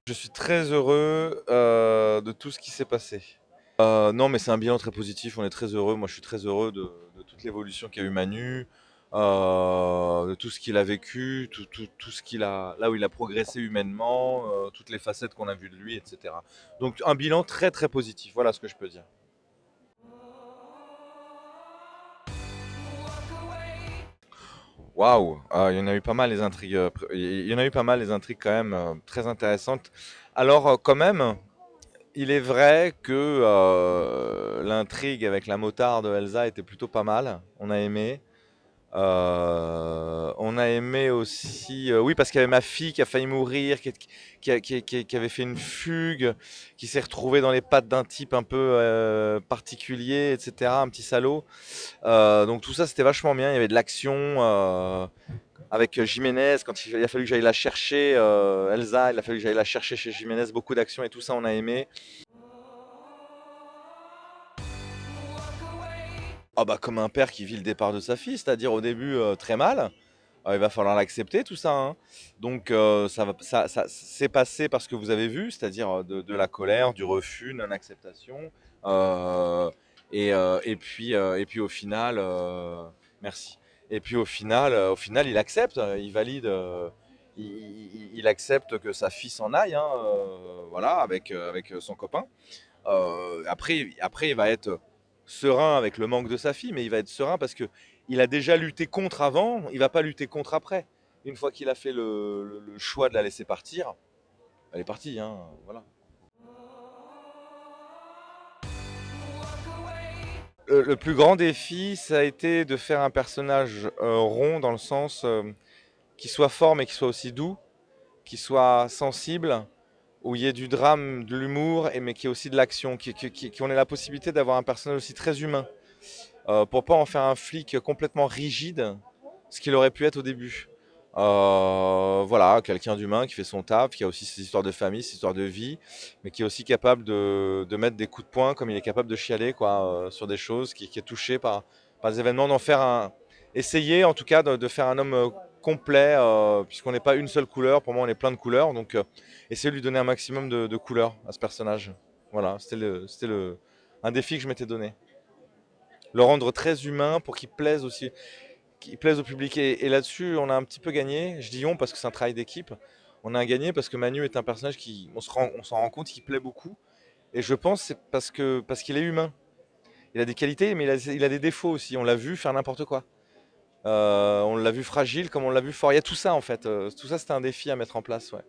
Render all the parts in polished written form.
Je suis très heureux de tout ce qui s'est passé. Non, mais c'est un bilan très positif. On est très heureux. Moi, je suis très heureux de toute l'évolution qu'a eu Manu, de tout ce qu'il a vécu, tout ce qu'il a, là où il a progressé humainement, toutes les facettes qu'on a vues de lui, etc. Donc, un bilan très très positif. Voilà ce que je peux dire. Waouh, il y en a eu pas mal les intrigues. Il y en a eu pas mal les intrigues quand même très intéressantes. Alors, quand même. Il est vrai que l'intrigue avec la motarde de Elsa était plutôt pas mal. On a aimé. On a aimé aussi. Oui, parce qu'il y avait ma fille qui a failli mourir, qui avait fait une fugue, qui s'est retrouvée dans les pattes d'un type un peu particulier, etc. Un petit salaud. Donc tout ça, c'était vachement bien. Il y avait de l'action. Avec Jiménez, quand il a fallu que j'aille la chercher, Elsa, il a fallu que j'aille la chercher chez Jiménez, beaucoup d'action et tout ça, on a aimé. Ah bah comme un père qui vit le départ de sa fille, c'est-à-dire au début très mal. Il va falloir l'accepter tout ça, hein. Donc ça s'est passé parce que vous avez vu, c'est-à-dire de la colère, du refus, non-acceptation. euh, et puis au final, merci. Et puis au final, il accepte, il valide, il accepte que sa fille s'en aille, hein, voilà, avec son copain. Après, il va être serein avec le manque de sa fille, mais il va être serein parce que il a déjà lutté contre avant, il va pas lutter contre après. Une fois qu'il a fait le choix de la laisser partir, elle est partie, hein, voilà. Le plus grand défi, ça a été de faire un personnage rond dans le sens qui soit fort mais qui soit aussi doux, qui soit sensible, où il y ait du drame, de l'humour, mais qui ait aussi de l'action, qu'on ait la possibilité d'avoir un personnage aussi très humain. Pour pas en faire un flic complètement rigide, ce qu'il aurait pu être au début. Voilà, quelqu'un d'humain qui fait son taf, qui a aussi ses histoires de famille, ses histoires de vie, mais qui est aussi capable de mettre des coups de poing comme il est capable de chialer quoi, sur des choses, qui est touché par des événements, d'en faire un. Essayer en tout cas de faire un homme complet, puisqu'on n'est pas une seule couleur, pour moi on est plein de couleurs, donc essayer de lui donner un maximum de couleurs à ce personnage. Voilà, un défi que je m'étais donné. Le rendre très humain pour qu'il plaise aussi, qu'il plaise au public. Et là-dessus, on a un petit peu gagné. Je dis on parce que c'est un travail d'équipe. On a gagné parce que Manu est un personnage qui, on s'en rend compte, qui plaît beaucoup. Et je pense que c'est parce qu'il est humain. Il a des qualités, mais il a des défauts aussi. On l'a vu faire n'importe quoi. On l'a vu fragile, comme on l'a vu fort. Il y a tout ça en fait. Tout ça, c'était un défi à mettre en place. Ouais.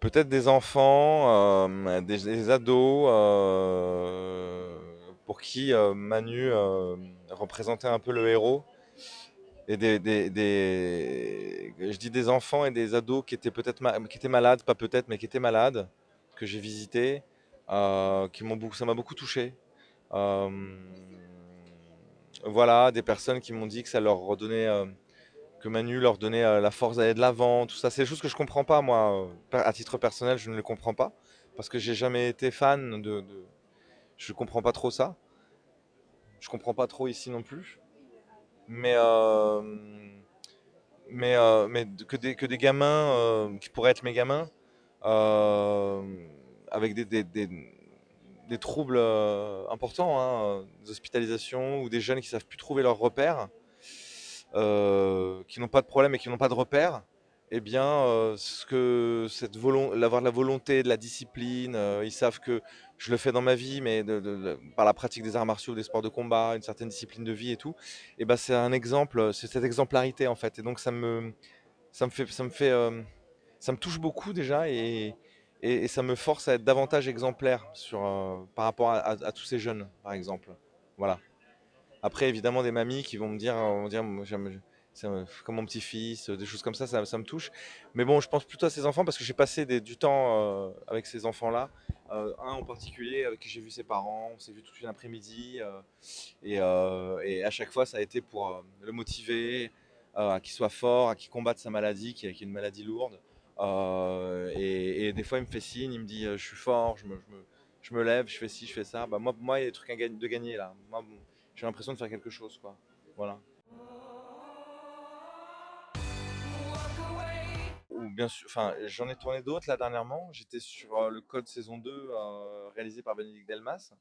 Peut-être des enfants, des ados, pour qui Manu représentait un peu le héros. Et je dis des enfants et des ados qui étaient qui étaient malades, pas peut-être, mais qui étaient malades, que j'ai visités, ça m'a beaucoup touché. Euh, voilà, des personnes qui m'ont dit que ça leur redonnait, que Manu leur donnait la force d'aller de l'avant, tout ça. C'est des choses que je comprends pas, moi. À titre personnel, je ne le comprends pas. Parce que j'ai jamais été fan je comprends pas trop ça. Je comprends pas trop ici non plus. Mais, que des gamins qui pourraient être mes gamins, euh, avec des troubles importants, hein, des hospitalisations ou des jeunes qui savent plus trouver leurs repères, qui n'ont pas de problème et qui n'ont pas de repères, eh bien, l'avoir de la volonté, de la discipline, ils savent que je le fais dans ma vie, mais par la pratique des arts martiaux, des sports de combat, une certaine discipline de vie et tout, et ben c'est un exemple, c'est cette exemplarité en fait, et donc ça me touche beaucoup déjà, et ça me force à être davantage exemplaire par rapport à tous ces jeunes, par exemple. Voilà. Après, évidemment, des mamies qui vont me dire, moi, c'est comme mon petit-fils, des choses comme ça me touche. Mais bon, je pense plutôt à ces enfants parce que j'ai passé du temps avec ces enfants-là. Un en particulier avec qui j'ai vu ses parents, on s'est vu toute une après-midi. Et à chaque fois, ça a été pour le motiver, à qu'il soit fort, à qu'il combatte sa maladie, qui est une maladie lourde. Et des fois, il me fait signe, il me dit je suis fort, je me lève, je fais ci, je fais ça. Bah, moi, il y a des trucs de gagner là. Moi, bon, j'ai l'impression de faire quelque chose, quoi. Voilà. ou bien sûr, enfin, j'en ai tourné d'autres là dernièrement. J'étais sur le Code saison 2, réalisé par Bénédicte Delmas.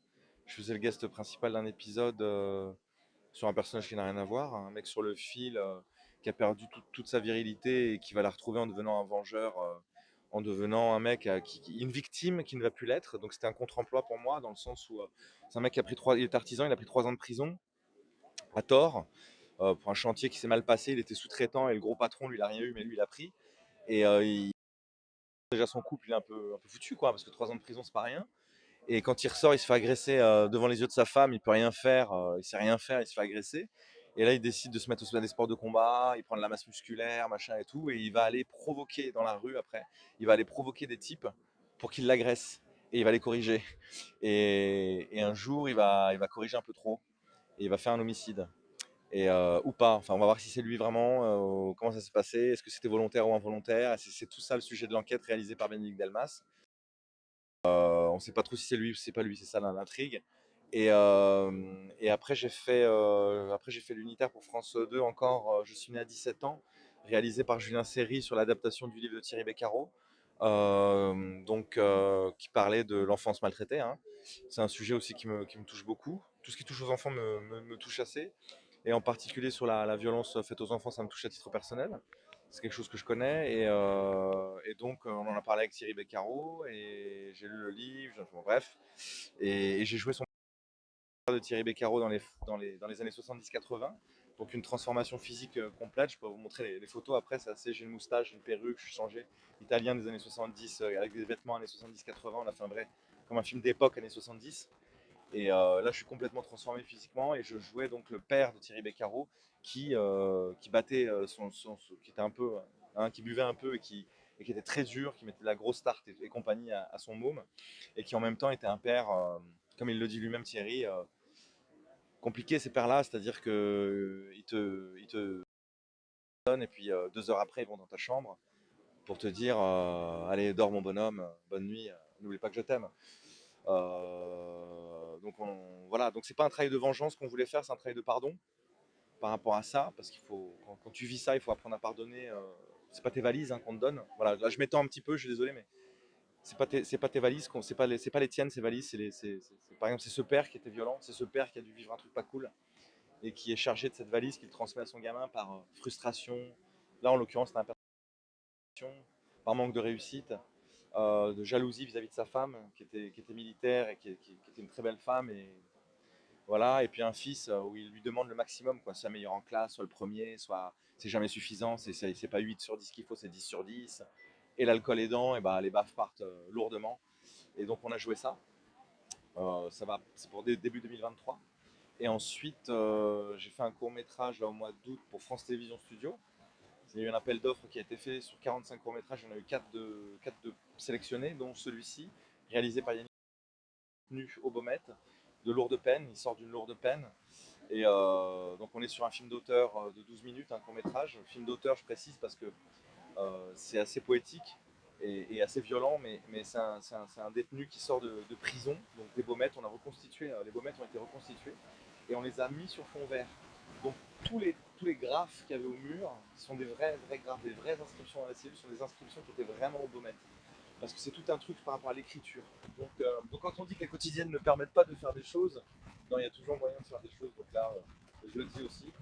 Je faisais le guest principal d'un épisode sur un personnage qui n'a rien à voir, un mec sur le fil qui a perdu toute sa virilité et qui va la retrouver en devenant un vengeur, en devenant un mec, une victime qui ne va plus l'être. Donc c'était un contre-emploi pour moi, dans le sens où c'est un mec qui a pris il est artisan, il a pris 3 ans de prison à tort pour un chantier qui s'est mal passé. Il était sous-traitant et le gros patron, lui, il a rien eu, mais lui, il a pris. Et déjà son couple, il est un peu foutu, quoi, parce que 3 ans de prison, c'est pas rien. Et quand il ressort, il se fait agresser devant les yeux de sa femme, il peut rien faire, il sait rien faire, il se fait agresser. Et là, il décide de se mettre au des sports de combat, il prend de la masse musculaire, machin et tout, et il va aller provoquer dans la rue après, il va aller provoquer des types pour qu'ils l'agressent, et il va les corriger. Et un jour, il va corriger un peu trop, et il va faire un homicide. Ou pas, enfin on va voir si c'est lui vraiment, comment ça s'est passé, est-ce que c'était volontaire ou involontaire, c'est tout ça le sujet de l'enquête réalisée par Bénédicte Delmas. On ne sait pas trop si c'est lui ou si c'est pas lui, c'est ça l'intrigue. Et après j'ai fait l'unitaire pour France 2 encore, Je suis né à 17 ans, réalisé par Julien Seri sur l'adaptation du livre de Thierry Beccaro, qui parlait de l'enfance maltraitée, hein. C'est un sujet aussi qui me touche beaucoup. Tout ce qui touche aux enfants me touche assez, et en particulier sur la violence faite aux enfants, ça me touche à titre personnel. C'est quelque chose que je connais, et donc on en a parlé avec Thierry Beccaro, et j'ai lu le livre, bon, bref, et j'ai joué son de Thierry Beccaro dans les années 70-80, donc une transformation physique complète. Je peux vous montrer les photos après, c'est assez, j'ai une moustache, une perruque, je suis changé, italien des années 70, avec des vêtements années 70-80, on a fait un vrai, comme un film d'époque années 70. Et là, je suis complètement transformé physiquement, et je jouais donc le père de Thierry Beccaro qui battait qui était un peu, hein, qui buvait un peu et qui était très dur, qui mettait de la grosse tarte et compagnie à son môme, et qui en même temps était un père, comme il le dit lui-même Thierry, compliqué ces pères-là, c'est-à-dire que ils te donnent et puis 2 heures après ils vont dans ta chambre pour te dire allez dors mon bonhomme, bonne nuit, n'oublie pas que je t'aime. Voilà, donc c'est pas un travail de vengeance qu'on voulait faire, c'est un travail de pardon par rapport à ça, parce qu'il faut, quand tu vis ça, il faut apprendre à pardonner. C'est pas tes valises, hein, qu'on te donne. Voilà, là je m'étends un petit peu, je suis désolé, mais c'est pas tes valises, c'est pas les tiennes ces valises. Par exemple, c'est ce père qui était violent, c'est ce père qui a dû vivre un truc pas cool et qui est chargé de cette valise qu'il transmet à son gamin par frustration. Là, en l'occurrence, c'était un père par manque de réussite, de jalousie vis-à-vis de sa femme, qui était militaire et qui était une très belle femme. Et voilà, et puis un fils où il lui demande le maximum, quoi, soit meilleur en classe, soit le premier, soit c'est jamais suffisant, c'est pas 8 sur 10 qu'il faut, c'est 10 sur 10. Et l'alcool aidant, et bah, les baffes partent lourdement. Et donc on a joué ça. C'est pour début 2023. Et ensuite, j'ai fait un court métrage là, au mois d'août pour France Télévisions Studio. Il y a eu un appel d'offres qui a été fait sur 45 courts métrages. Il y en a eu 4 de sélectionnés, dont celui-ci, réalisé par Yannick Nu au Baumette, de lourde peine. Il sort d'une lourde peine. Et donc on est sur un film d'auteur de 12 minutes, un court métrage. Film d'auteur, je précise, parce que c'est assez poétique et assez violent, mais c'est un détenu qui sort de prison, donc des Baumettes. On a reconstitué, les Baumettes ont été reconstitués et on les a mis sur fond vert. Donc tous les graphes qu'il y avait au mur sont des vrais graphes, des vraies inscriptions à la cellule, sont des inscriptions qui étaient vraiment aux Baumettes. Parce que c'est tout un truc par rapport à l'écriture. Donc quand on dit que les quotidiennes ne permettent pas de faire des choses, non, il y a toujours moyen de faire des choses. Donc là, je le dis aussi.